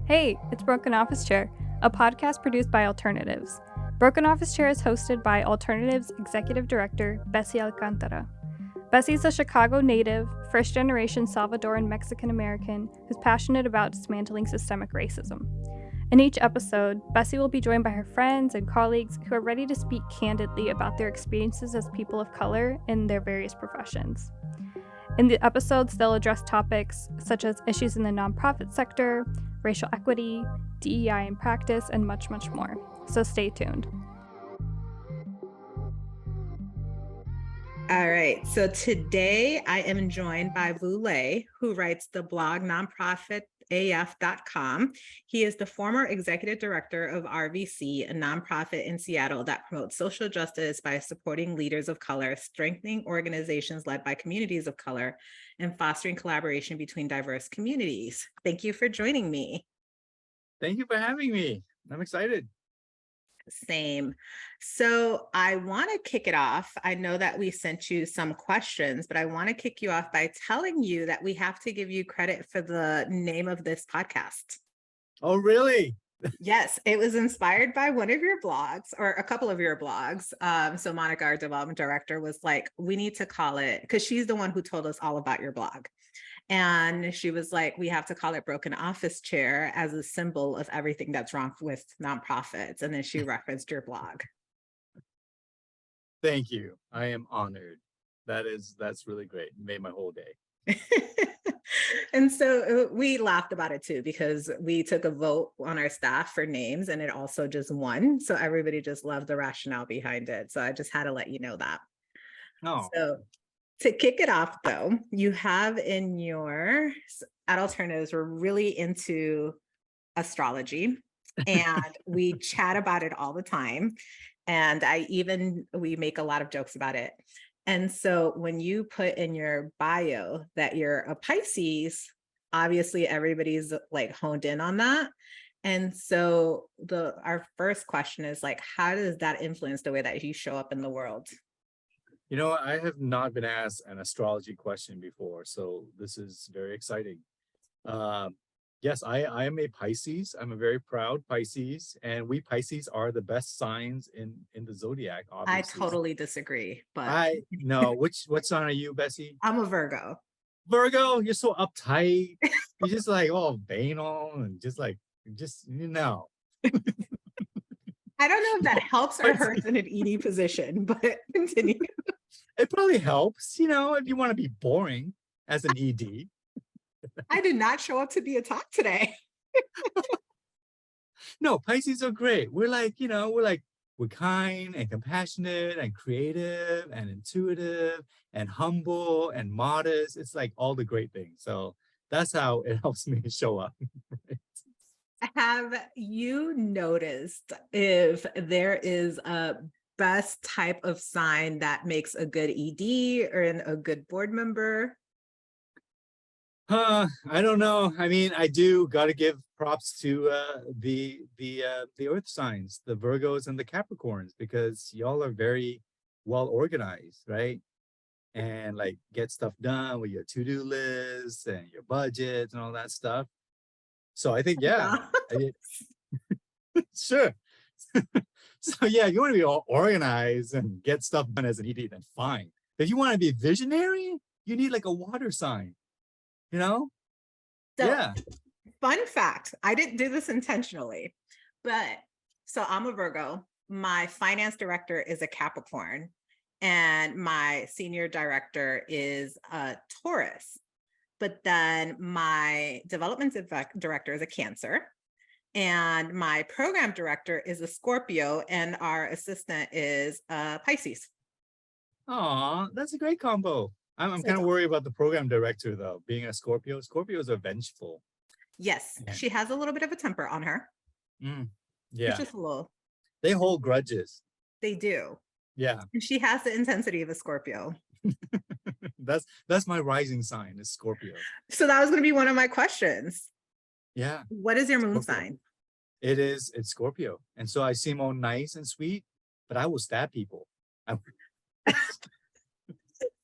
Hey, it's Broken Office Chair, a podcast produced by Alternatives. Broken Office Chair is hosted by Alternatives Executive Director Bessie Alcantara. Bessie's a Chicago native, first-generation Salvadoran Mexican-American who's passionate about dismantling systemic racism. In each episode, Bessie will be joined by her friends and colleagues who are ready to speak candidly about their experiences as people of color in their various professions. In the episodes, they'll address topics such as issues in the nonprofit sector, racial equity, DEI in practice, and much, much more. So stay tuned. All right, so today I am joined by Vu Le, who writes the blog nonprofitaf.com. He is the former executive director of RVC, a nonprofit in Seattle that promotes social justice by supporting leaders of color, strengthening organizations led by communities of color, and fostering collaboration between diverse communities. Thank you for joining me. Thank you for having me. I'm excited. Same. So I want to kick it off. I know that we sent you some questions, but I want to kick you off by telling you that we have to give you credit for the name of this podcast. Oh, really? Yes, it was inspired by one of your blogs or a couple of your blogs. So Monica, our development director, was like, we need to call it, because she's the one who told us all about your blog. And she was like, we have to call it Broken Office Chair as a symbol of everything that's wrong with nonprofits. And then she referenced your blog. Thank you. I am honored. That's really great. It made my whole day. And so we laughed about it too, because we took a vote on our staff for names and it also just won. So everybody just loved the rationale behind it. So I just had to let you know that. Oh. So to kick it off, though, you have in your at Alternatives, we're really into astrology and we chat about it all the time. And we make a lot of jokes about it. And so when you put in your bio that you're a Pisces, obviously everybody's like honed in on that. And so our first question is like, how does that influence the way that you show up in the world? You know, I have not been asked an astrology question before, so this is very exciting. Yes, I am a Pisces. I'm a very proud Pisces, and we Pisces are the best signs in the zodiac, obviously. I totally disagree, but no. What sign are you, Bessie? I'm a Virgo. Virgo, you're so uptight. You're just like banal and just you know. I don't know if that helps or hurts in an ED position, but continue. It probably helps, if you want to be boring as an ED. I did not show up to be a talk today. No, Pisces are great. We're we're kind and compassionate and creative and intuitive and humble and modest. It's like all the great things. So that's how it helps me show up. Have you noticed if there is a best type of sign that makes a good ED or a good board member? I don't know. I mean, I do got to give props to the earth signs, the Virgos and the Capricorns, because y'all are very well organized, right? And like get stuff done with your to-do lists and your budgets and all that stuff. So I think, yeah, sure. So yeah, if you want to be all organized and get stuff done as an ED, then fine. If you want to be visionary, you need like a water sign. So, yeah. Fun fact, I didn't do this intentionally, but so I'm a Virgo. My finance director is a Capricorn and my senior director is a Taurus. But then my development director is a Cancer and my program director is a Scorpio and our assistant is a Pisces. Aw, that's a great combo. I'm kind of worried about the program director, though, being a Scorpio. Scorpios are vengeful. Yes, she has a little bit of a temper on her. Yeah. It's just a little. They hold grudges. They do. Yeah. And she has the intensity of a Scorpio. That's my rising sign is Scorpio. So that was going to be one of my questions. Yeah. What is your moon sign? It's Scorpio. And so I seem all nice and sweet, but I will stab people.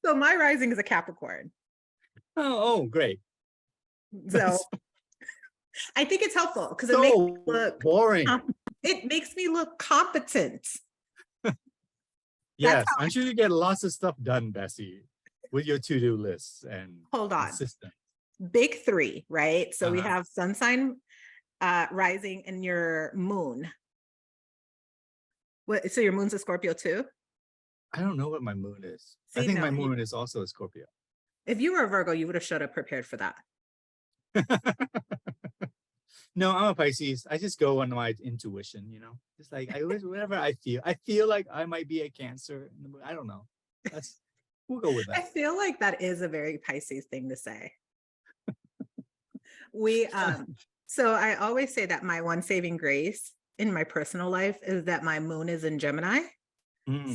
So my rising is a Capricorn. Oh, great. So I think it's helpful because it makes me So look boring. it makes me look competent. Yes, I'm sure you get lots of stuff done, Bessie, with your to-do lists and Hold on. systems. Big three, right? So we Uh-huh. have sun sign, rising, and your moon. What? So your moon's a Scorpio too? I don't know what my moon is. I See, think no, my moon is also a Scorpio. if you were a Virgo, you would have showed up prepared for that. No, I'm a Pisces. I just go on my intuition, you know. Just like whatever I feel. I feel like I might be a Cancer. I don't know. We'll go with I that. feel like that is a very Pisces thing to say. We so I always say that my one saving grace in my personal life is that my moon is in Gemini.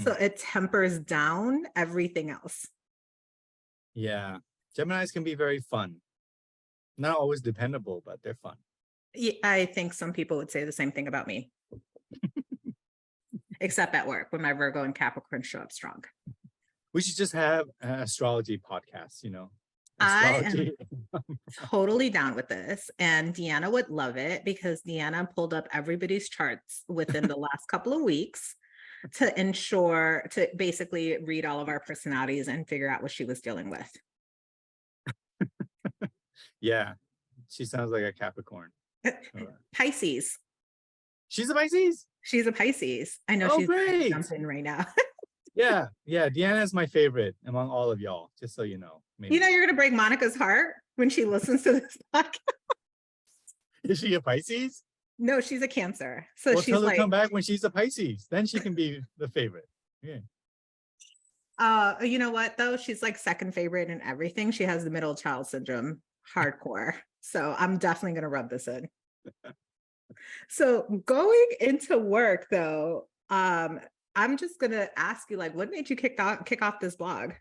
So it tempers down everything else. Yeah. Geminis can be very fun. Not always dependable, but they're fun. Yeah, I think some people would say the same thing about me. Except at work when my Virgo and Capricorn show up strong. We should just have an astrology podcast, you know. I Astrology. am totally down with this. And Deanna would love it because Deanna pulled up everybody's charts within the last couple of weeks to basically read all of our personalities and figure out what she was dealing with. Yeah. She sounds like a Capricorn. Pisces. She's a Pisces? She's a Pisces. I know Oh, she's great. jumping right now. Yeah. Deanna's my favorite among all of y'all, just so you know. Maybe. You know, you're going to break Monica's heart when she listens to this podcast. Is she a Pisces? No, she's a Cancer. So Well, she's tell her like, come back when she's a Pisces. Then she can be the favorite. Yeah. you know what though? She's like second favorite in everything. She has the middle child syndrome, hardcore. So I'm definitely going to rub this in. So going into work though, I'm just going to ask you, like, what made you kick off this blog?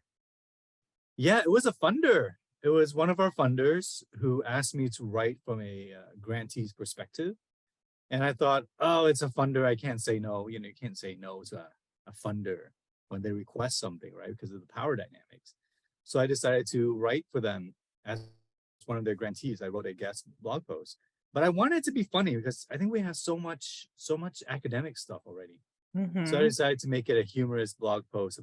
Yeah, it was a funder. It was one of our funders who asked me to write from a grantee's perspective. And I thought, oh, it's a funder. I can't say no. You know, you can't say no to a funder when they request something, right? Because of the power dynamics. So I decided to write for them as one of their grantees. I wrote a guest blog post. But I wanted it to be funny because I think we have so much academic stuff already. So I decided to make it a humorous blog post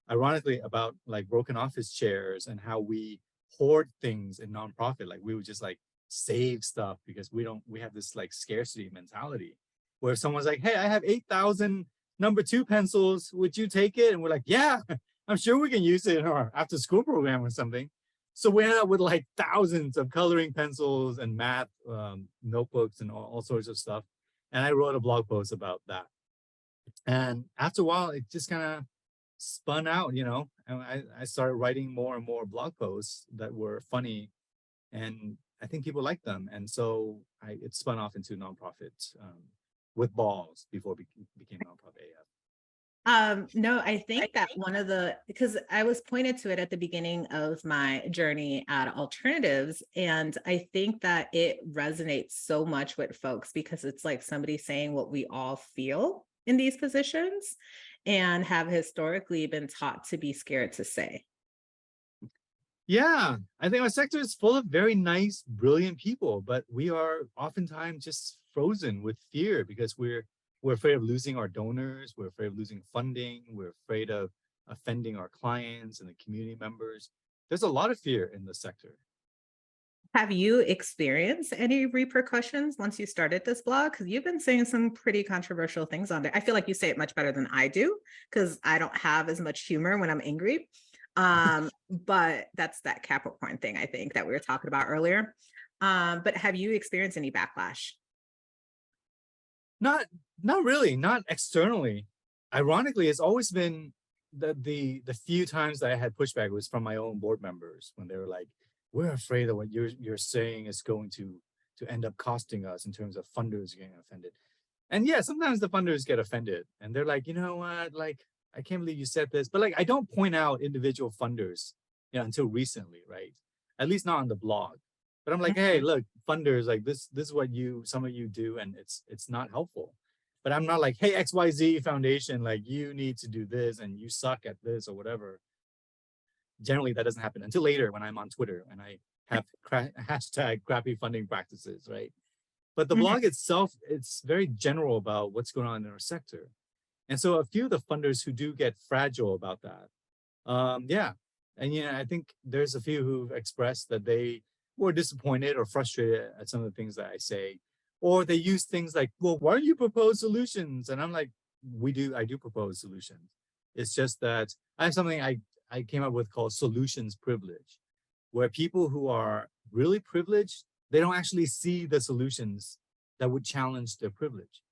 ironically, about like broken office chairs and how we hoard things in nonprofit. Like we would just like save stuff because we have this like scarcity mentality where if someone's like, hey, I have 8,000 number 2 pencils. Would you take it? And we're like, yeah, I'm sure we can use it in our after school program or something. So we ended up with like thousands of coloring pencils and math notebooks and all sorts of stuff. And I wrote a blog post about that. And after a while, it just kind of spun out, you know, and I started writing more and more blog posts that were funny. And I think people liked them. And so it spun off into nonprofit with balls before it became nonprofit AF. No, I think that because I was pointed to it at the beginning of my journey at Alternatives, and I think that it resonates so much with folks because it's like somebody saying what we all feel in these positions and have historically been taught to be scared to say. Yeah, I think our sector is full of very nice, brilliant people, but we are oftentimes just frozen with fear because we're afraid of losing our donors, we're afraid of losing funding, we're afraid of offending our clients and the community members. There's a lot of fear in the sector. Have you experienced any repercussions once you started this blog? Because you've been saying some pretty controversial things on there. I feel like you say it much better than I do because I don't have as much humor when I'm angry. But that's that Capricorn thing, I think, that we were talking about earlier. But have you experienced any backlash? Not really, not externally. Ironically, it's always been the few times that I had pushback was from my own board members when they were like, we're afraid that what you're saying is going to end up costing us in terms of funders getting offended. And yeah, sometimes the funders get offended and they're like, you know what, like, I can't believe you said this. But like, I don't point out individual funders, you know, until recently, right? At least not on the blog. But I'm like, hey, look, funders, like this is what some of you do, and it's not helpful. But I'm not like, hey, XYZ Foundation, like you need to do this and you suck at this or whatever. Generally, that doesn't happen until later when I'm on Twitter and I have hashtag crappy funding practices, right? But the Mhm. blog itself, it's very general about what's going on in our sector. And so a few of the funders who do get fragile about that, yeah. And I think there's a few who've expressed that they were disappointed or frustrated at some of the things that I say, or they use things like, well, why don't you propose solutions? And I'm like, I do propose solutions. It's just that I have something I came up with called solutions privilege, where people who are really privileged, they don't actually see the solutions that would challenge their privilege.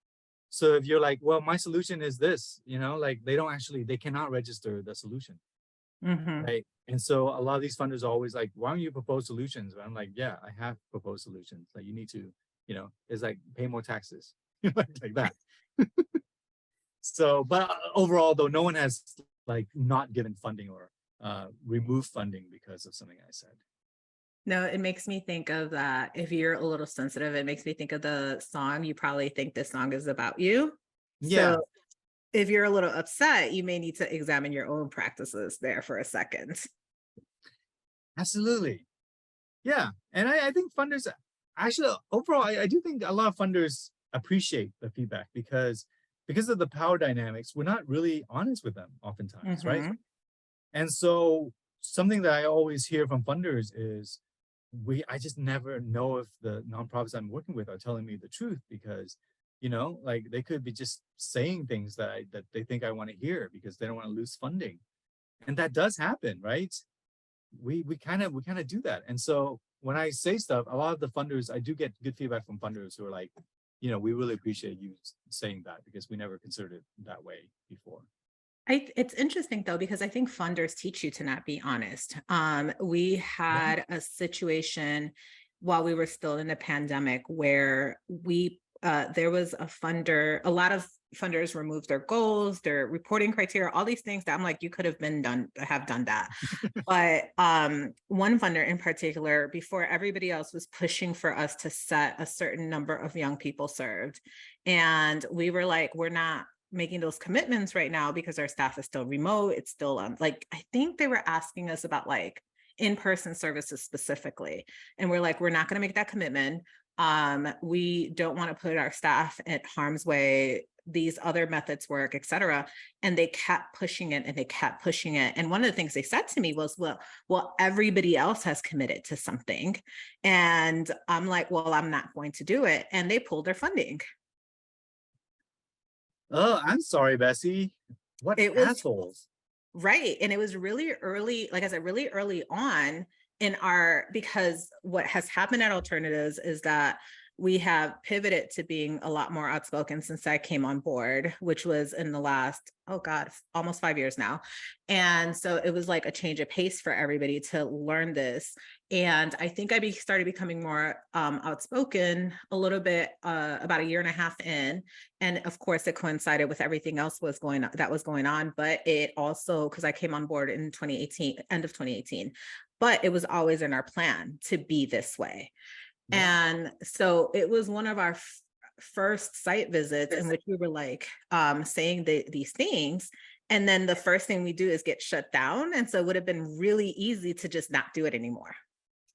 So if you're like, well, my solution is this, like they cannot register the solution, Mhm. right? And so a lot of these funders are always like, why don't you propose solutions? And I'm like, yeah, I have proposed solutions. Like you need to, it's like pay more taxes, like that. So, but overall, though, no one has like not given funding or removed funding because of something I said. No, it makes me think of that. If you're a little sensitive, it makes me think of the song. You probably think this song is about you. Yeah, So if you're a little upset, you may need to examine your own practices there for a second. absolutely. Yeah. And I think funders actually overall, I do think a lot of funders appreciate the feedback because of the power dynamics, we're not really honest with them oftentimes, right? Mhm. And so something that I always hear from funders is I just never know if the nonprofits I'm working with are telling me the truth because, like they could be just saying things that they think I want to hear because they don't want to lose funding. And that does happen, right? We kind of do that. And so when I say stuff, a lot of the funders, I do get good feedback from funders who are like, we really appreciate you saying that because we never considered it that way before. It's interesting though, because I think funders teach you to not be honest. We Yeah. had a situation while we were still in the pandemic where there was a lot of funders removed their goals, their reporting criteria, all these things that I'm like, you could have have done that. But one funder in particular, before everybody else was pushing for us to set a certain number of young people served. And we were like, we're not making those commitments right now because our staff is still remote. It's still like, I think they were asking us about like in-person services specifically. And we're like, we're not going to make that commitment. We don't want to put our staff at harm's way. These other methods work, et cetera. And they kept pushing it and they kept pushing it. And one of the things they said to me was, well, everybody else has committed to something. And I'm like, well, I'm not going to do it. And they pulled their funding. Oh, I'm sorry, Bessie. What It was assholes. right. And it was really early, like I said, really early on because what has happened at Alternatives is that we have pivoted to being a lot more outspoken since I came on board, which was in the last, oh God, almost 5 years now. And so it was like a change of pace for everybody to learn this. And I think I started becoming more outspoken a little bit about 1.5 years in. And of course, it coincided with everything else that was going on. But it also, because I came on board in 2018, end of 2018, but it was always in our plan to be this way. Yeah. And so it was one of our first site visits in which we were like saying these things. And then the first thing we do is get shut down. And so it would have been really easy to just not do it anymore.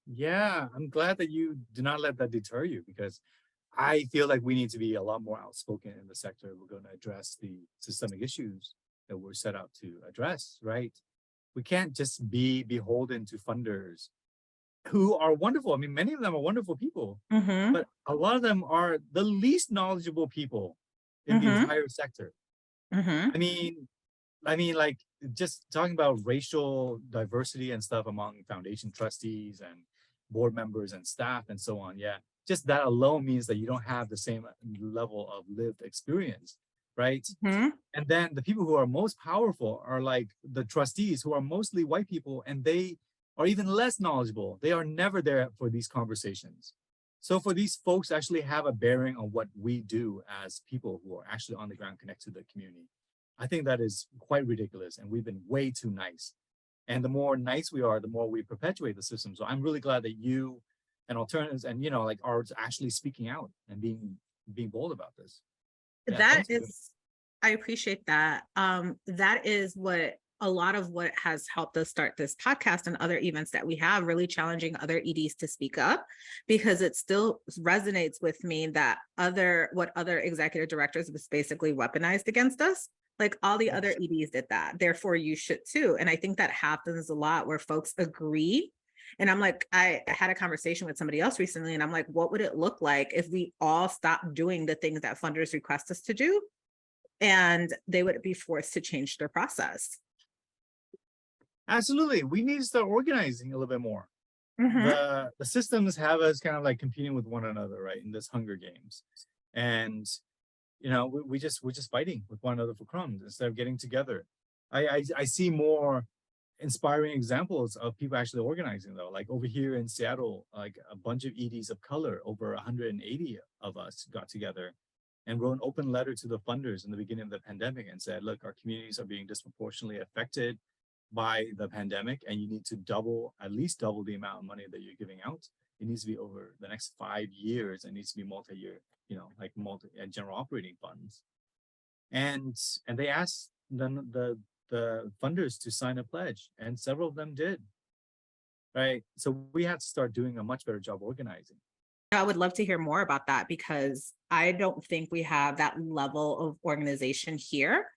Yeah. I'm glad that you do not let that deter you because I feel like we need to be a lot more outspoken in the sector. We're going to address the systemic issues that we're set out to address, right? We can't just be beholden to funders who are wonderful. I mean, many of them are wonderful people, Mm-hmm. but a lot of them are the least knowledgeable people in the Mm-hmm. entire sector. Mm-hmm. I mean, like just talking about racial diversity and stuff among foundation trustees and board members and staff and so on. Yeah, just that alone means that you don't have the same level of lived experience, right? Mm-hmm. And then the people who are most powerful are like the trustees who are mostly white people and they are even less knowledgeable. They are never there for these conversations. So for these folks to actually have a bearing on what we do as people who are actually on the ground connected to the community, I think that is quite ridiculous. And we've been way too nice. And the more nice we are, the more we perpetuate the system. So I'm really glad that you and Alternatives and, like are actually speaking out and being bold about this. Yeah, That thanks. is, I appreciate that. That is what a lot of what has helped us start this podcast and other events that we have, really challenging other EDs to speak up, because it still resonates with me that what other executive directors was basically weaponized against us. Like all the other EDs did that, therefore you should too. And I think that happens a lot where folks agree. And I'm like, I had a conversation with somebody else recently, and I'm like, what would it look like if we all stopped doing the things that funders request us to do? And they would be forced to change their process. Absolutely. We need to start organizing a little bit more. The systems have us kind of like competing with one another, right? In this Hunger Games. And we're just fighting with one another for crumbs instead of getting together. I see more inspiring examples of people actually organizing though. Like over here in Seattle, like a bunch of EDs of color, over 180 of us got together and wrote an open letter to the funders in the beginning of the pandemic and said, look, our communities are being disproportionately affected by the pandemic, and you need to at least double the amount of money that you're giving out. It needs to be over the next 5 years. It needs to be multi-year, like general operating funds. And they asked the funders to sign a pledge, and several of them did. Right. So we had to start doing a much better job organizing. I would love to hear more about that, because I don't think we have that level of organization here.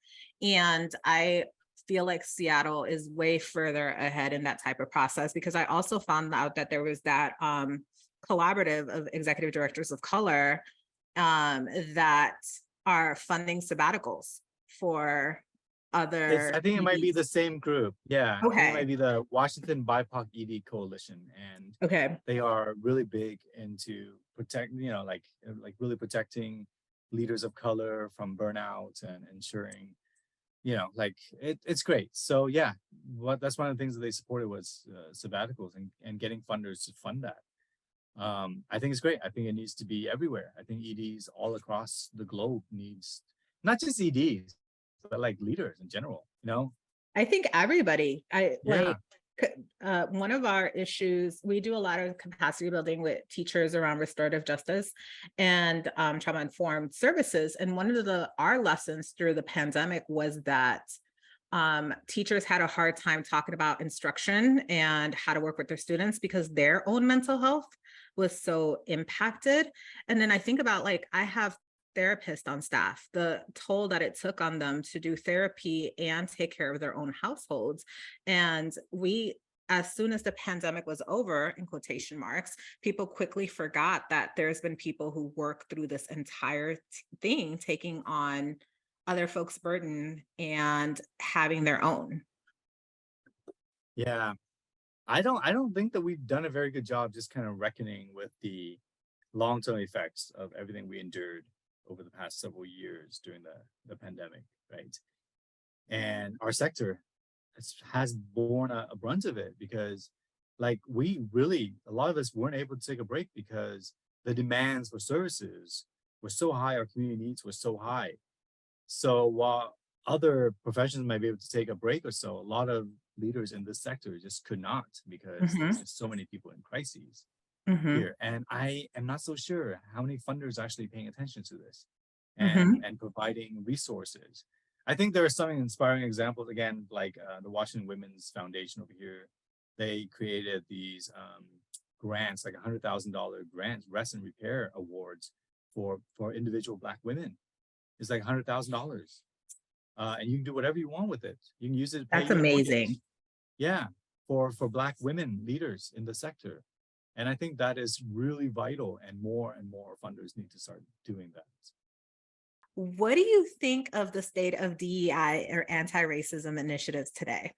And I feel like Seattle is way further ahead in that type of process, because I also found out that there was that collaborative of executive directors of color that are funding sabbaticals for other. I think it might be the same group. Yeah. Okay. I think it might be the Washington BIPOC ED Coalition. And okay, they are really big into like really protecting leaders of color from burnout and ensuring, like it's great. So yeah, that's one of the things that they supported was sabbaticals and getting funders to fund that. I think it's great. I think it needs to be everywhere. I think EDs all across the globe needs, not just EDs, but like leaders in general, I think everybody, Yeah. one of our issues, we do a lot of capacity building with teachers around restorative justice and trauma-informed services. And one of our lessons through the pandemic was that teachers had a hard time talking about instruction and how to work with their students because their own mental health was so impacted. And then I think about, like, I have therapists on staff, the toll that it took on them to do therapy and take care of their own households. And as soon as the pandemic was over, in quotation marks, people quickly forgot that there's been people who work through this entire thing, taking on other folks' burden and having their own. Yeah. I don't think that we've done a very good job just kind of reckoning with the long-term effects of everything we endured over the past several years during the pandemic, right? And our sector has borne a brunt of it because, like, a lot of us weren't able to take a break because the demands for services were so high, our community needs were so high. So while other professions might be able to take a break or so, a lot of leaders in this sector just could not because there's just so many people in crises here. And I am not so sure how many funders are actually paying attention to this and providing resources. I think there are some inspiring examples, again, like the Washington Women's Foundation over here. They created these grants, like $100,000 grants, rest and repair awards for individual Black women. It's like $100,000. And you can do whatever you want with it. You can use it to pay. That's amazing. Mortgage. Yeah, for Black women leaders in the sector. And I think that is really vital, and more funders need to start doing that. What do you think of the state of DEI or anti-racism initiatives today?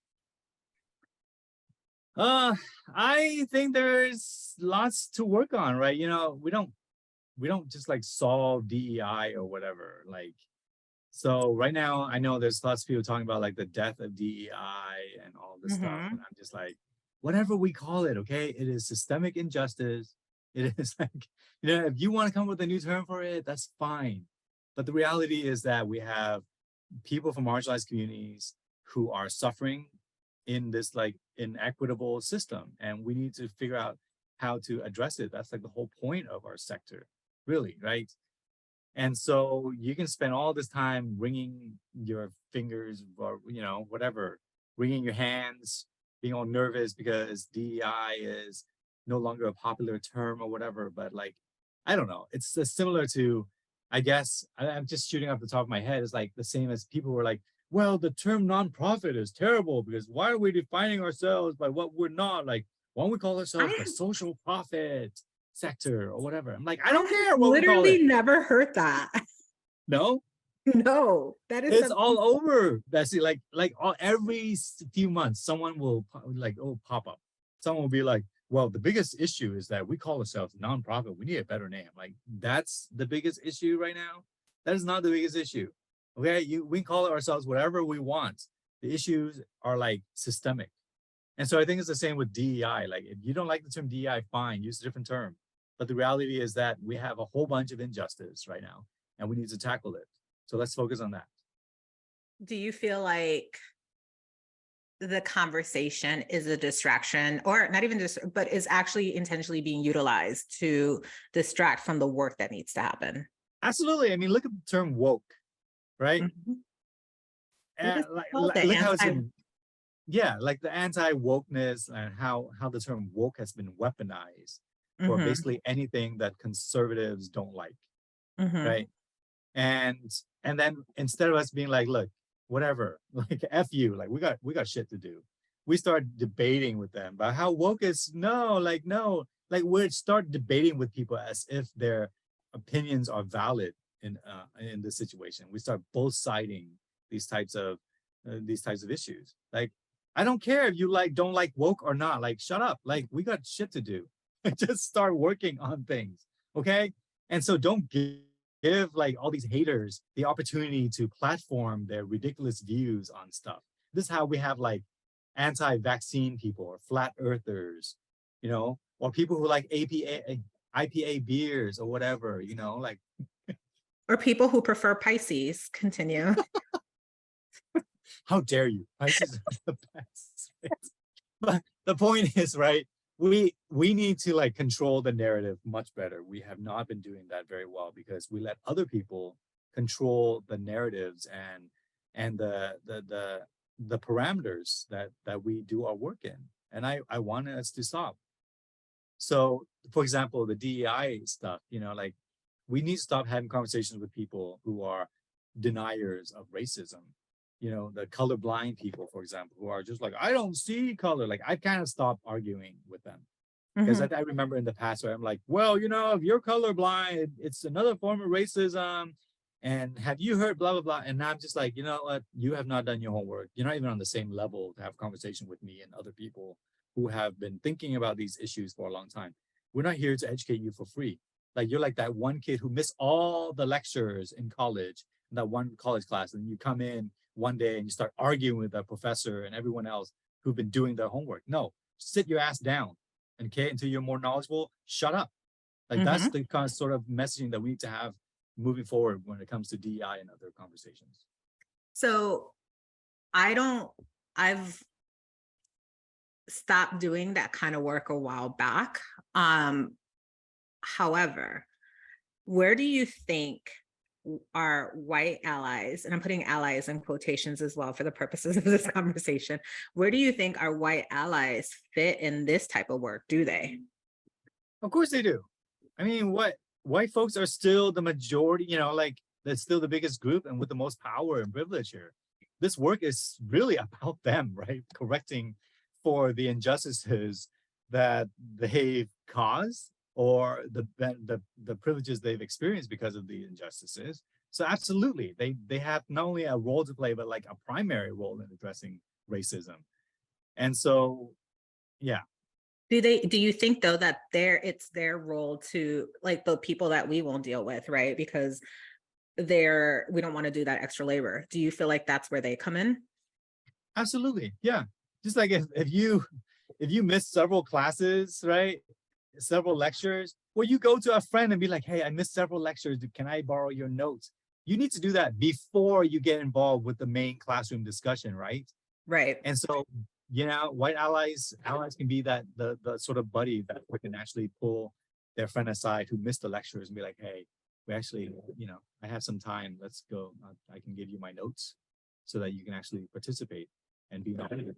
I think there's lots to work on, right? We don't just like solve DEI or whatever. Like, so right now I know there's lots of people talking about like the death of DEI and all this stuff. And I'm just like, whatever we call it, okay? It is systemic injustice. It is like, if you want to come up with a new term for it, that's fine. But the reality is that we have people from marginalized communities who are suffering in this like inequitable system, and we need to figure out how to address it. That's like the whole point of our sector, really, right? And so you can spend all this time wringing your fingers or, whatever, wringing your hands, being all nervous because DEI is no longer a popular term or whatever. But like, I don't know. It's similar to, I guess, I'm just shooting off the top of my head. It's like the same as people were like, well, the term nonprofit is terrible because why are we defining ourselves by what we're not? Like, why don't we call ourselves the I social profit sector or whatever? I'm like, I I don't have care what we call literally it. never heard that. No, No, that is it's something. all over. Bessie. Like every few months, someone will pop up. Someone will be like, well, the biggest issue is that we call ourselves nonprofit. We need a better name. Like that's the biggest issue right now. That is not the biggest issue. Okay, we call ourselves whatever we want. The issues are like systemic. And so I think it's the same with DEI. Like if you don't like the term DEI, fine, use a different term. But the reality is that we have a whole bunch of injustice right now, and we need to tackle it. So let's focus on that. Do you feel like the conversation is a distraction, or not even just, but is actually intentionally being utilized to distract from the work that needs to happen? Absolutely. I mean, look at the term woke, right? Mhm. What And is it called? The look how it's anti- been, yeah, like the anti-wokeness and how the term woke has been weaponized for Mhm, basically anything that conservatives don't like, mhm. right? And then instead of us being like, look, whatever, like F you, like we got shit to do. We start debating with them about how woke is no, like we start debating with people as if their opinions are valid in this situation. We start both siding these types of issues. Like, I don't care if you don't like woke or not. Like, shut up. Like, we got shit to do. Just start working on things, okay? And so don't give like all these haters the opportunity to platform their ridiculous views on stuff. This is how we have like anti-vaccine people or flat earthers, or people who like IPA beers or whatever, like Or people who prefer Pisces. Continue. how dare you? Pisces are the best. Right? But the point is, right? We need to like control the narrative much better. We have not been doing that very well because we let other people control the narratives and the parameters that we do our work in. And I want us to stop. So, for example, the DEI stuff, like we need to stop having conversations with people who are deniers of racism. The colorblind people, for example, who are just like, I don't see color. Like I kind of stopped arguing with them. Because Mhm. I remember in the past where I'm like, well, if you're colorblind, it's another form of racism. And have you heard blah, blah, blah. And now I'm just like, you know what? You have not done your homework. You're not even on the same level to have a conversation with me and other people who have been thinking about these issues for a long time. We're not here to educate you for free. Like you're like that one kid who missed all the lectures in college, in that one college class. And you come in one day and you start arguing with the professor and everyone else who've been doing their homework. No, sit your ass down. And okay, until you're more knowledgeable, shut up. Like that's Mhm. the kind of sort of messaging that we need to have moving forward when it comes to DEI and other conversations. So I've stopped doing that kind of work a while back. However, where do you think our white allies, and I'm putting allies in quotations as well for the purposes of this conversation, where do you think our white allies fit in this type of work? Do they? Of course they do. I mean, white folks are still the majority, like that's still the biggest group and with the most power and privilege here. This work is really about them, right? Correcting for the injustices that they've caused or the privileges they've experienced because of the injustices. So absolutely, they have not only a role to play, but like a primary role in addressing racism. And so, yeah. Do you think though that it's their role to, like, the people that we won't deal with, right? Because we don't want to do that extra labor. Do you feel like that's where they come in? Absolutely. Yeah. Just like if you miss several classes, right? Several lectures, well, you go to a friend and be like, hey, I missed several lectures. Can I borrow your notes? You need to do that before you get involved with the main classroom discussion, right? Right. And so, white allies can be that the sort of buddy that can actually pull their friend aside who missed the lectures and be like, hey, we actually, I have some time. Let's go. I can give you my notes so that you can actually participate. and be knowledgeable.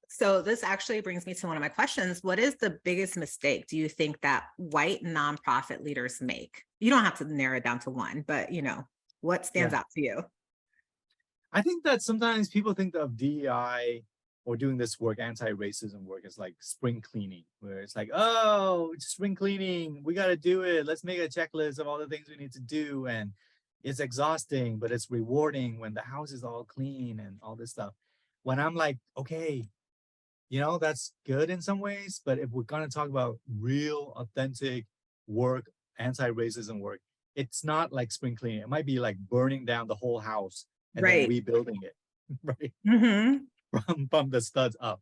So this actually brings me to one of my questions. What is the biggest mistake do you think that white nonprofit leaders make? You don't have to narrow it down to one, but what stands out to you? I think that sometimes people think of DEI or doing this work, anti-racism work, as like spring cleaning, where it's like, oh, it's spring cleaning, we got to do it. Let's make a checklist of all the things we need to do. And it's exhausting, but it's rewarding when the house is all clean and all this stuff. When I'm like, okay, that's good in some ways, but if we're going to talk about real, authentic work, anti-racism work, it's not like spring cleaning. It might be like burning down the whole house and then Right. rebuilding it, right? Mm-hmm. From the studs up,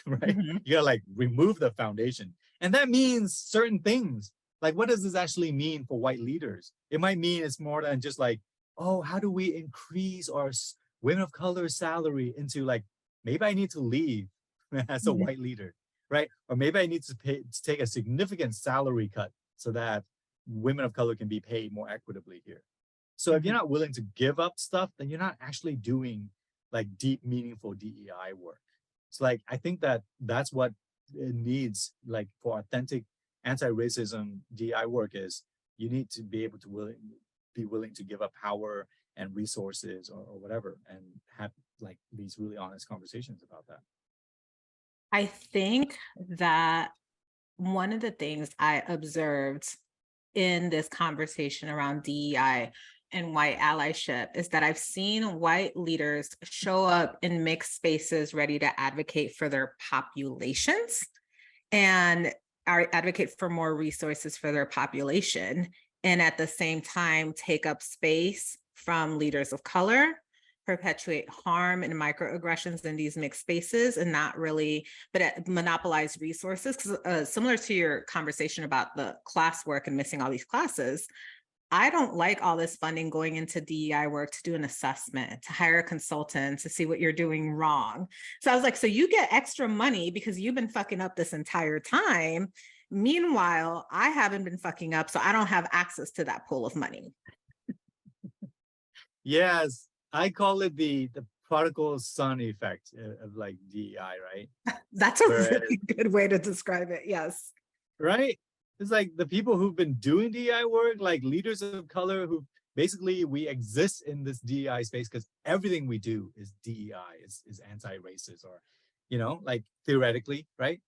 right? Mm-hmm. You gotta like remove the foundation. And that means certain things. Like, what does this actually mean for white leaders? It might mean it's more than just like, oh, how do we increase our women of color salary into like, maybe I need to leave as a white leader, right? Or maybe I need to take a significant salary cut so that women of color can be paid more equitably here. So if you're not willing to give up stuff, then you're not actually doing like deep, meaningful DEI work. So like, I think that that's what it needs, like for authentic anti-racism DEI work, is you need to be able to be willing to give up power and resources or whatever, and have like these really honest conversations about that. I think that one of the things I observed in this conversation around DEI and white allyship is that I've seen white leaders show up in mixed spaces ready to advocate for their populations and advocate for more resources for their population, and at the same time take up space from leaders of color, perpetuate harm and microaggressions in these mixed spaces, and not really, but monopolize resources. Because similar to your conversation about the classwork and missing all these classes, I don't like all this funding going into DEI work to do an assessment, to hire a consultant, to see what you're doing wrong. So I was like, so you get extra money because you've been fucking up this entire time. Meanwhile, I haven't been fucking up, so I don't have access to that pool of money. Yes, I call it the prodigal son effect of like DEI, right? That's a really good way to describe it. Yes. Right? It's like the people who've been doing DEI work, like leaders of color, who basically we exist in this DEI space because everything we do is DEI, is anti-racist, or, like theoretically, right?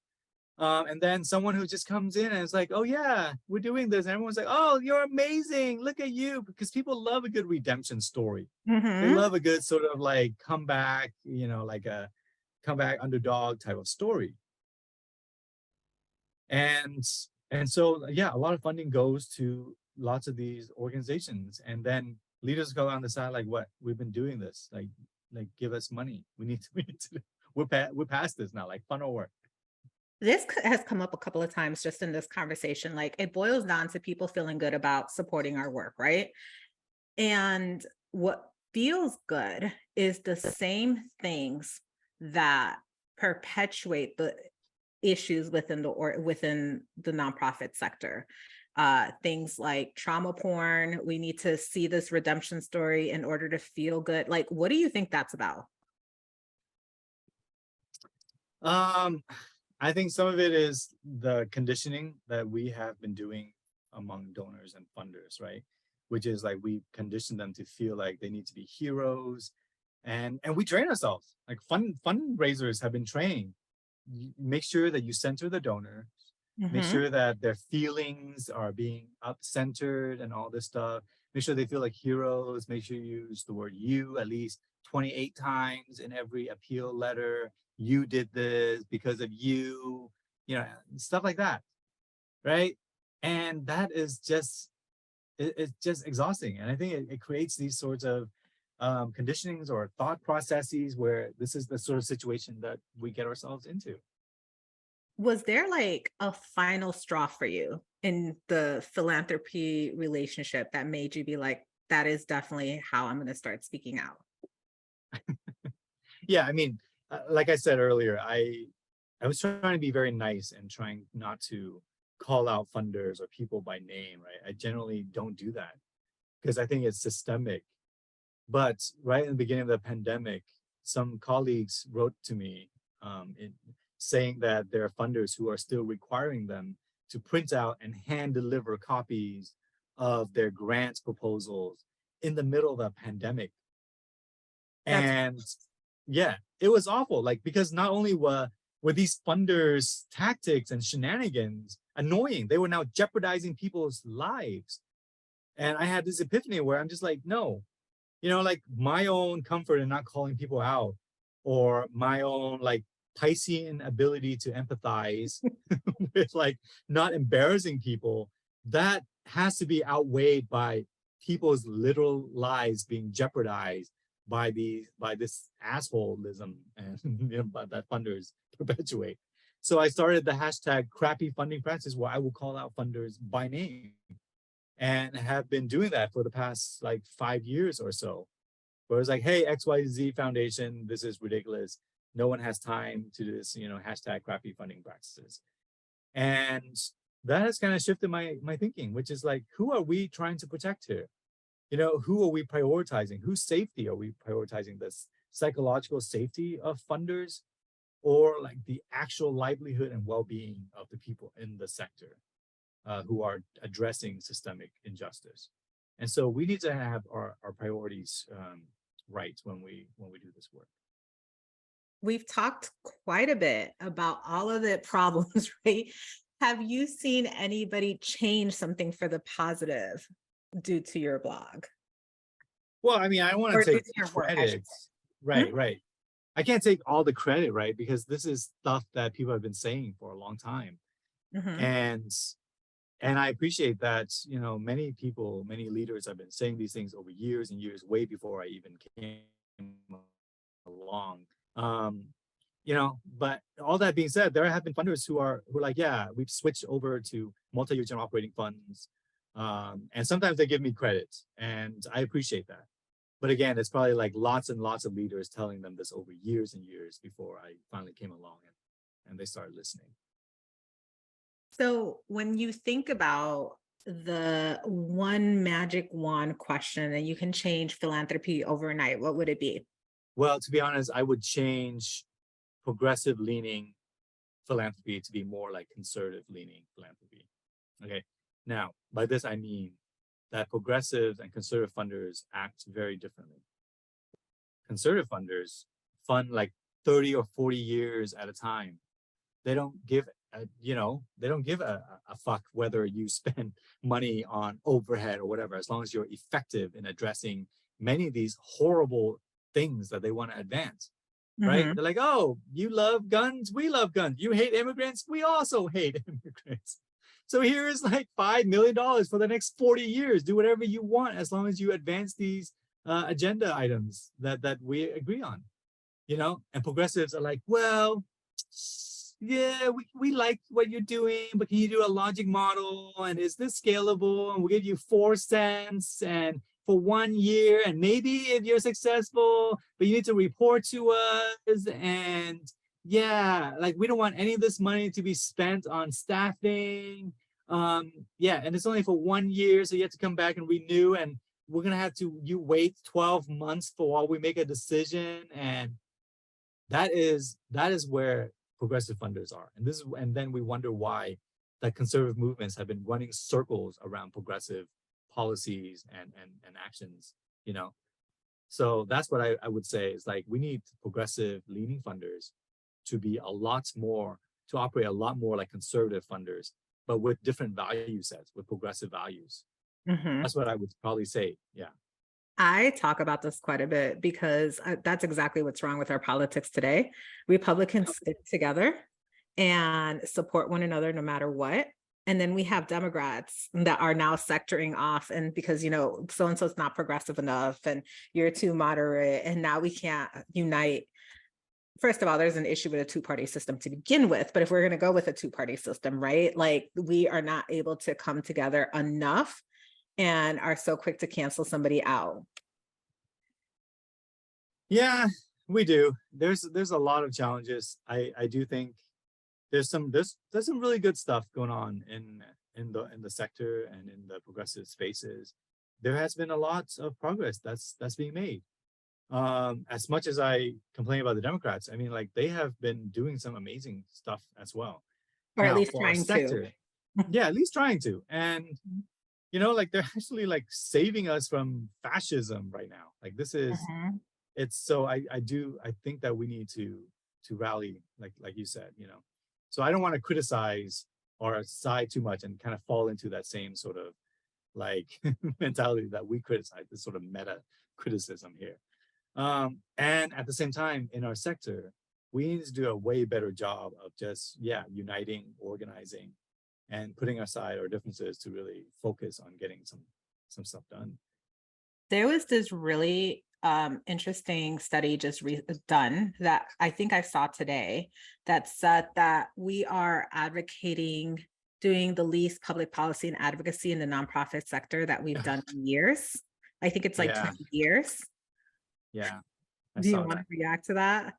And then someone who just comes in and is like, oh yeah, we're doing this. And everyone's like, oh, you're amazing. Look at you. Because people love a good redemption story. They love a good sort of like comeback, like a comeback underdog type of story. And so, yeah, a lot of funding goes to lots of these organizations, and then leaders go on the side like, what? We've been doing this, like give us money. We need to we're past this now, like funnel work. This has come up a couple of times just in this conversation. Like, it boils down to people feeling good about supporting our work, right? And what feels good is the same things that perpetuate the issues within the nonprofit sector. Things like trauma porn. We need to see this redemption story in order to feel good. Like, what do you think that's about? I think some of it is the conditioning that we have been doing among donors and funders, right? Which is like, we condition them to feel like they need to be heroes, and we train ourselves. Like fundraisers have been trained. Make sure that you center the donor, make sure that their feelings are being up-centered and all this stuff. Make sure they feel like heroes. Make sure you use the word you at least 28 times in every appeal letter. You did this because of you, stuff like that, right? And that is just, it's just exhausting. And I think it creates these sorts of conditionings or thought processes where this is the sort of situation that we get ourselves into. Was there like a final straw for you in the philanthropy relationship that made you be like, that is definitely how I'm going to start speaking out? Yeah, I mean, like I said earlier, I was trying to be very nice and trying not to call out funders or people by name, right? I generally don't do that because I think it's systemic. But right in the beginning of the pandemic, some colleagues wrote to me saying that there are funders who are still requiring them to print out and hand deliver copies of their grant proposals in the middle of a pandemic. That's And yeah, it was awful. Like, because not only were these funders' tactics and shenanigans annoying, they were now jeopardizing people's lives. And I had this epiphany where I'm just like, no, like my own comfort in not calling people out, or my own like Piscean ability to empathize with like not embarrassing people, that has to be outweighed by people's literal lives being jeopardized by this assholism and that funders perpetuate. So I started the hashtag crappy funding practice, where I will call out funders by name, and have been doing that for the past like 5 years or so, where it's like, hey, XYZ Foundation, this is ridiculous. No one has time to do this, hashtag crappy funding practices. And that has kind of shifted my thinking, which is like, who are we trying to protect here? Who are we prioritizing? Whose safety are we prioritizing? This psychological safety of funders, or like the actual livelihood and well-being of the people in the sector who are addressing systemic injustice? And so we need to have our priorities right when we do this work. We've talked quite a bit about all of the problems, right? Have you seen anybody change something for the positive due to your blog? Well, I mean, I don't want to take credit. Right. I can't take all the credit, right? Because this is stuff that people have been saying for a long time. And I appreciate that, many people, many leaders have been saying these things over years and years, way before I even came along. But all that being said, there have been funders who are like, yeah, we've switched over to multi-year general operating funds. And sometimes they give me credit, and I appreciate that. But again, it's probably like lots and lots of leaders telling them this over years and years before I finally came along and they started listening. So when you think about the one magic wand question that you can change philanthropy overnight, what would it be? Well, to be honest, I would change progressive leaning philanthropy to be more like conservative leaning philanthropy. Okay. Now, by this, I mean that progressive and conservative funders act very differently. Conservative funders fund like 30 or 40 years at a time. They don't give a fuck whether you spend money on overhead or whatever, as long as you're effective in addressing many of these horrible things that they want to advance, right? They're like, oh, you love guns, we love guns. You hate immigrants, we also hate immigrants. So here's like $5 million for the next 40 years. Do whatever you want, as long as you advance these agenda items that we agree on, And progressives are like, well, yeah, we like what you're doing, but can you do a logic model? And is this scalable? And we'll give you 4 cents and for 1 year. And maybe if you're successful, but you need to report to us. And yeah, like we don't want any of this money to be spent on staffing. Yeah, and it's only for 1 year. So you have to come back and renew. And we're going to have to, you wait 12 months for while we make a decision. And that is where progressive funders are. And then we wonder why the conservative movements have been running circles around progressive policies and actions, So that's what I would say is like, we need progressive leaning funders to be to operate a lot more like conservative funders, but with different value sets, with progressive values. That's what I would probably say. Yeah. I talk about this quite a bit because that's exactly what's wrong with our politics today. Republicans stick together and support one another no matter what. And then we have Democrats that are now sectoring off, and because, so-and-so is not progressive enough and you're too moderate, and now we can't unite. First of all, there's an issue with a two-party system to begin with, but if we're going to go with a two-party system, right, like we are not able to come together enough and are so quick to cancel somebody out. Yeah, we do. There's a lot of challenges. I do think there's some really good stuff going on in the sector and in the progressive spaces. There has been a lot of progress that's being made. As much as I complain about the Democrats, I mean, like they have been doing some amazing stuff as well. Or at Now, least for our trying to. sector, yeah, at least trying to. And you know, like they're actually like saving us from fascism right now. Like this is, Mhm. it's so I think that we need to rally, like you said, you know. So I don't want to criticize our side too much and kind of fall into that same sort of like mentality that we criticize, this sort of meta criticism here. And at the same time, in our sector, we need to do a way better job of just, uniting, organizing, and putting aside our differences to really focus on getting some stuff done. There was this really interesting study just done that I think I saw today that said that we are advocating doing the least public policy and advocacy in the nonprofit sector that we've done in years. I think it's like Yeah. 20 years. Yeah, I Do you saw want to that. react to that?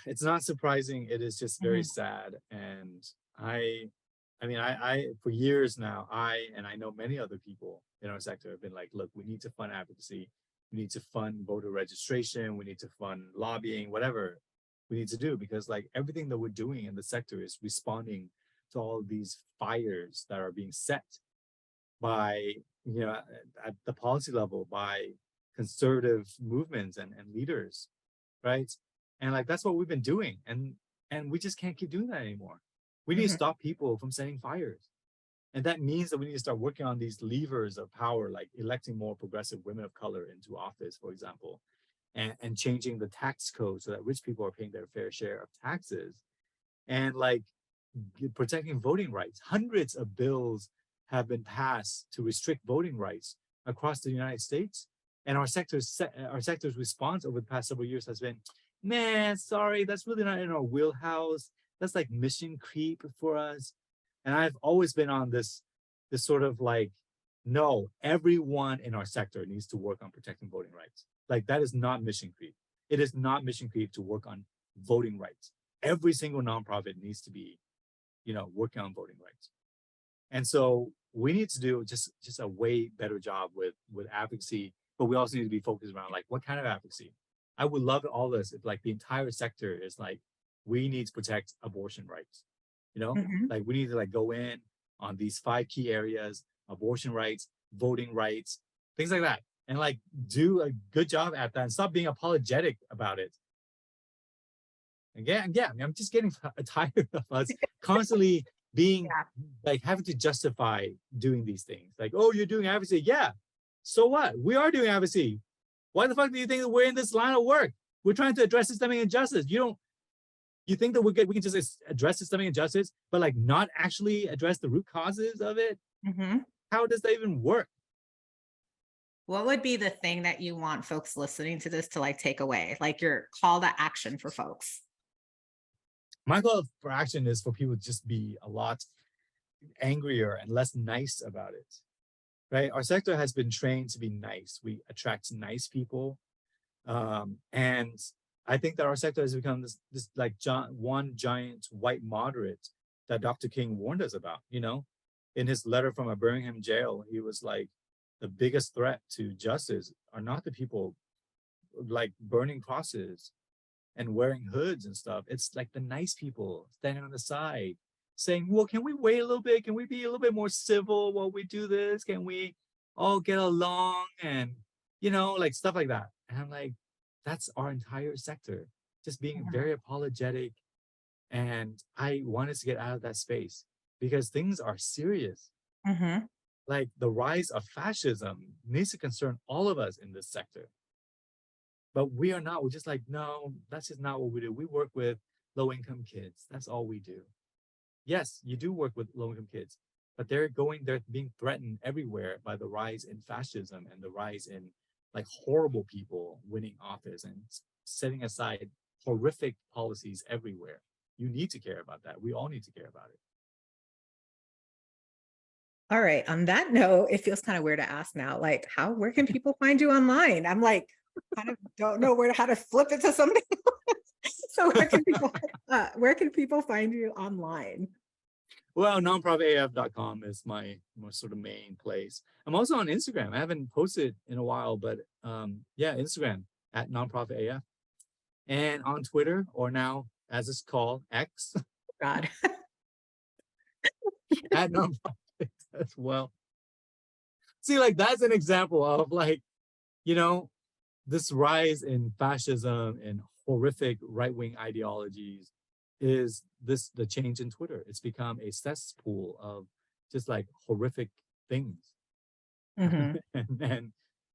It's not surprising. It is just very sad. And I mean, I for years now, I know many other people in our sector have been like, look, we need to fund advocacy. We need to fund voter registration. We need to fund lobbying, whatever we need to do, because like everything that we're doing in the sector is responding to all these fires that are being set by, you know, at the policy level by conservative movements and leaders, right? And like that's what we've been doing, and we just can't keep doing that anymore. We need to Mhm. stop people from setting fires, and that means that we need to start working on these levers of power, like electing more progressive women of color into office, for example, and changing the tax code so that rich people are paying their fair share of taxes, and like protecting voting rights. Hundreds of bills have been passed to restrict voting rights across the United States. And our sector's response over the past several years has been, man, sorry, that's really not in our wheelhouse. That's like mission creep for us. And I've always been on this sort of like, no, everyone in our sector needs to work on protecting voting rights. Like that is not mission creep. It is not mission creep to work on voting rights. Every single nonprofit needs to be, you know, working on voting rights. And so we need to do just a way better job with advocacy, but we also need to be focused around like what kind of advocacy. I would love all this if like the entire sector is like, we need to protect abortion rights, you know, like we need to like go in on these 5 key areas: abortion rights, voting rights, things like that, and like do a good job at that and stop being apologetic about it. Again, yeah, I'm just getting tired of us constantly being like having to justify doing these things. Like, oh, you're doing advocacy. Yeah. So what? We are doing advocacy. Why the fuck do you think that we're in this line of work? We're trying to address systemic injustice. You think that we can just address systemic injustice, but like not actually address the root causes of it? How does that even work? What would be the thing that you want folks listening to this to like take away, like your call to action for folks? My call for action is for people to just be a lot angrier and less nice about it, right? Our sector has been trained to be nice. We attract nice people. And I think that our sector has become this like one giant white moderate that Dr. King warned us about, you know? In his letter from a Birmingham jail, he was like, the biggest threat to justice are not the people like burning crosses and wearing hoods and stuff. It's like the nice people standing on the side saying, well, can we wait a little bit? Can we be a little bit more civil while we do this? Can we all get along? And, you know, like stuff like that. And I'm like, that's our entire sector, just being very apologetic. And I want us to get out of that space because things are serious. Like the rise of fascism needs to concern all of us in this sector. But we are not. We're just like, no, that's just not what we do. We work with low-income kids. That's all we do. Yes, you do work with low-income kids, but they're being threatened everywhere by the rise in fascism and the rise in like horrible people winning office and setting aside horrific policies everywhere. You need to care about that. We all need to care about it. All right. On that note, it feels kind of weird to ask now, like, where can people find you online? I'm like, kind of don't know how to flip it to something. So where can people find you online? Well, nonprofitaf.com is my sort of main place. I'm also on Instagram. I haven't posted in a while, but yeah, Instagram at nonprofitaf, and on Twitter, or now as it's called, X, God. at nonprofit as well. See, like that's an example of like, you know, this rise in fascism and horrific right-wing ideologies is the change in Twitter. It's become a cesspool of just like horrific things Mhm. and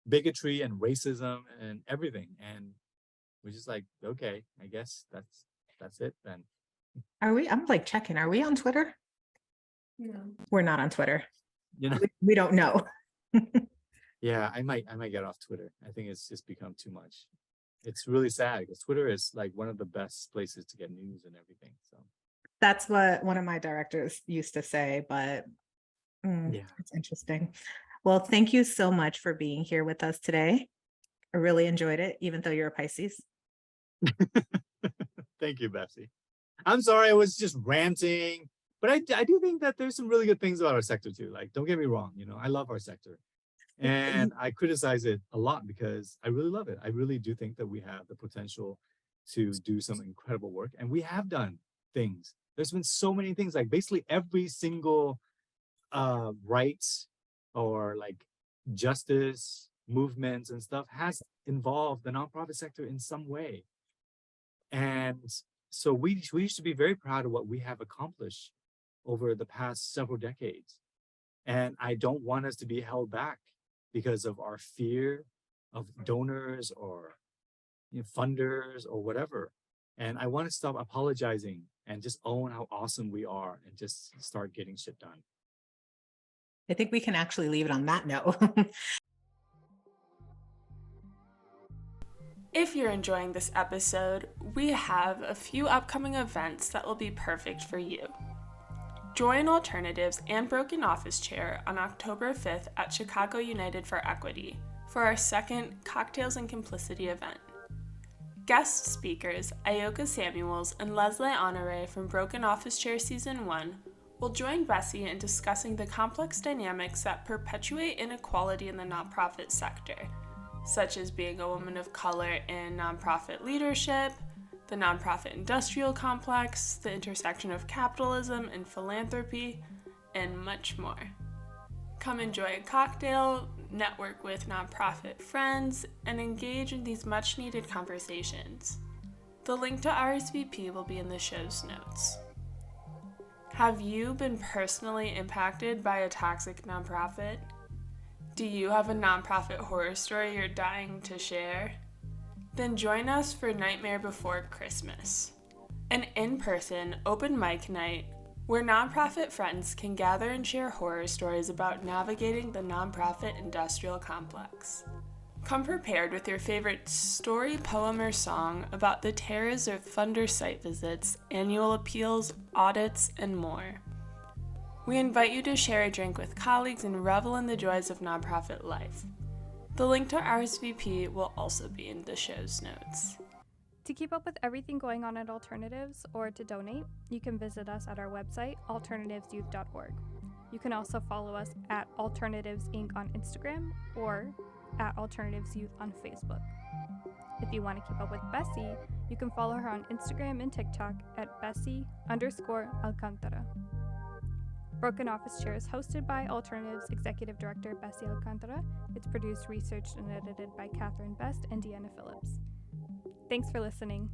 bigotry and racism and everything. And we're just like, okay, I guess that's it then. Are we? I'm like checking. Are we on Twitter? No. We're not on Twitter. You know, We don't know. yeah, I might get off Twitter. I think it's just become too much. It's really sad because Twitter is like one of the best places to get news and everything. So That's what one of my directors used to say, but yeah. it's interesting. Well, thank you so much for being here with us today. I really enjoyed it, even though you're a Pisces. Thank you, Bessie. I'm sorry I was just ranting, but I do think that there's some really good things about our sector too. Like, don't get me wrong, you know, I love our sector. And I criticize it a lot because I really love it. I really do think that we have the potential to do some incredible work. And we have done things. There's been so many things, like basically every single rights or like justice movements and stuff has involved the nonprofit sector in some way. And so we should be very proud of what we have accomplished over the past several decades. And I don't want us to be held back because of our fear of donors or funders or whatever. And I want to stop apologizing and just own how awesome we are and just start getting shit done. I think we can actually leave it on that note. If you're enjoying this episode, we have a few upcoming events that will be perfect for you. Join Alternatives and Broken Office Chair on October 5th at Chicago United for Equity for our second Cocktails and Complicity event. Guest speakers Ayoka Samuels and Leslie Honore from Broken Office Chair Season 1 will join Bessie in discussing the complex dynamics that perpetuate inequality in the nonprofit sector, such as being a woman of color in nonprofit leadership, the nonprofit industrial complex, the intersection of capitalism and philanthropy, and much more. Come enjoy a cocktail, network with nonprofit friends, and engage in these much-needed conversations. The link to RSVP will be in the show's notes. Have you been personally impacted by a toxic nonprofit? Do you have a nonprofit horror story you're dying to share? Then join us for Nightmare Before Christmas, an in-person open mic night where nonprofit friends can gather and share horror stories about navigating the nonprofit industrial complex. Come prepared with your favorite story, poem, or song about the terrors of funder site visits, annual appeals, audits, and more. We invite you to share a drink with colleagues and revel in the joys of nonprofit life. The link to RSVP will also be in the show's notes. To keep up with everything going on at Alternatives or to donate, you can visit us at our website, alternativesyouth.org. You can also follow us at Alternatives Inc. on Instagram or at Alternatives Youth on Facebook. If you want to keep up with Bessie, you can follow her on Instagram and TikTok at Bessie_Alcantara. Broken Office Chair is hosted by Alternatives Executive Director Bessie Alcantara. It's produced, researched, and edited by Catherine Best and Deanna Phillips. Thanks for listening.